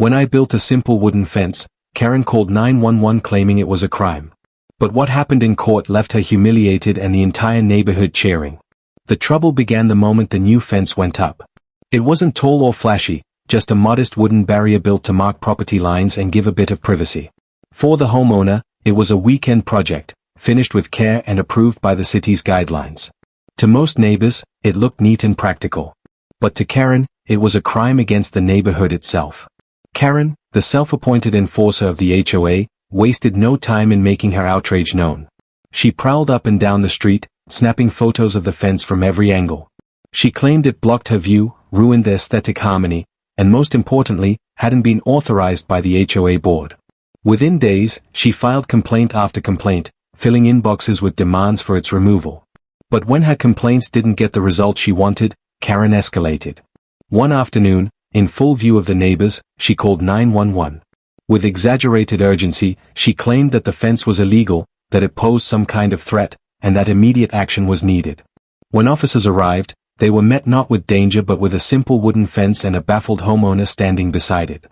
When I built a simple wooden fence, Karen called 911 claiming it was a crime. But what happened in court left her humiliated and the entire neighborhood cheering. The trouble began the moment the new fence went up. It wasn't tall or flashy, just a modest wooden barrier built to mark property lines and give a bit of privacy. For the homeowner, it was a weekend project, finished with care and approved by the city's guidelines. To most neighbors, it looked neat and practical. But to Karen, it was a crime against the neighborhood itself. Karen, the self-appointed enforcer of the HOA, wasted no time in making her outrage known. She prowled up and down the street, snapping photos of the fence from every angle. She claimed it blocked her view, ruined the aesthetic harmony, and most importantly, hadn't been authorized by the HOA board. Within days, she filed complaint after complaint, filling inboxes with demands for its removal. But when her complaints didn't get the result she wanted, Karen escalated. One afternoon, in full view of the neighbors, she called 911. With exaggerated urgency, she claimed that the fence was illegal, that it posed some kind of threat, and that immediate action was needed. When officers arrived, they were met not with danger but with a simple wooden fence and a baffled homeowner standing beside it.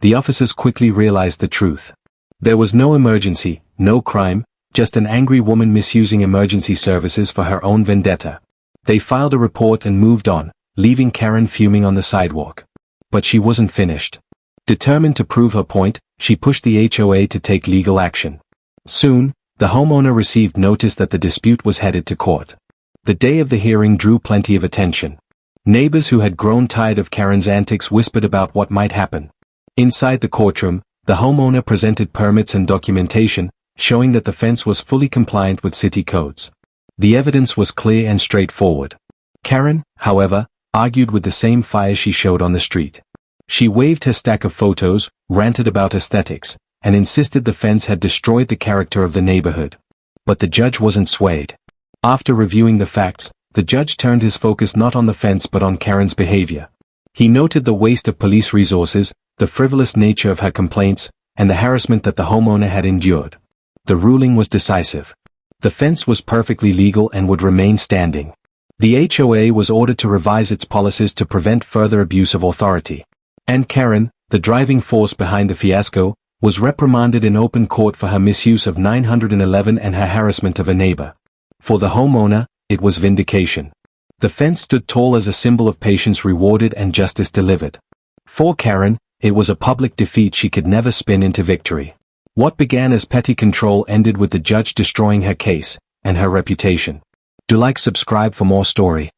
The officers quickly realized the truth. There was no emergency, no crime, just an angry woman misusing emergency services for her own vendetta. They filed a report and moved on, leaving Karen fuming on the sidewalk. But she wasn't finished. Determined to prove her point, she pushed the HOA to take legal action. Soon, the homeowner received notice that the dispute was headed to court. The day of the hearing drew plenty of attention. Neighbors who had grown tired of Karen's antics whispered about what might happen. Inside the courtroom, the homeowner presented permits and documentation, showing that the fence was fully compliant with city codes. The evidence was clear and straightforward. Karen, however, argued with the same fire she showed on the street. She waved her stack of photos, ranted about aesthetics, and insisted the fence had destroyed the character of the neighborhood. But the judge wasn't swayed. After reviewing the facts, the judge turned his focus not on the fence but on Karen's behavior. He noted the waste of police resources, the frivolous nature of her complaints, and the harassment that the homeowner had endured. The ruling was decisive. The fence was perfectly legal and would remain standing. The HOA was ordered to revise its policies to prevent further abuse of authority. And Karen, the driving force behind the fiasco, was reprimanded in open court for her misuse of 911 and her harassment of a neighbor. For the homeowner, it was vindication. The fence stood tall as a symbol of patience rewarded and justice delivered. For Karen, it was a public defeat she could never spin into victory. What began as petty control ended with the judge destroying her case, and her reputation. Do like, subscribe for more story.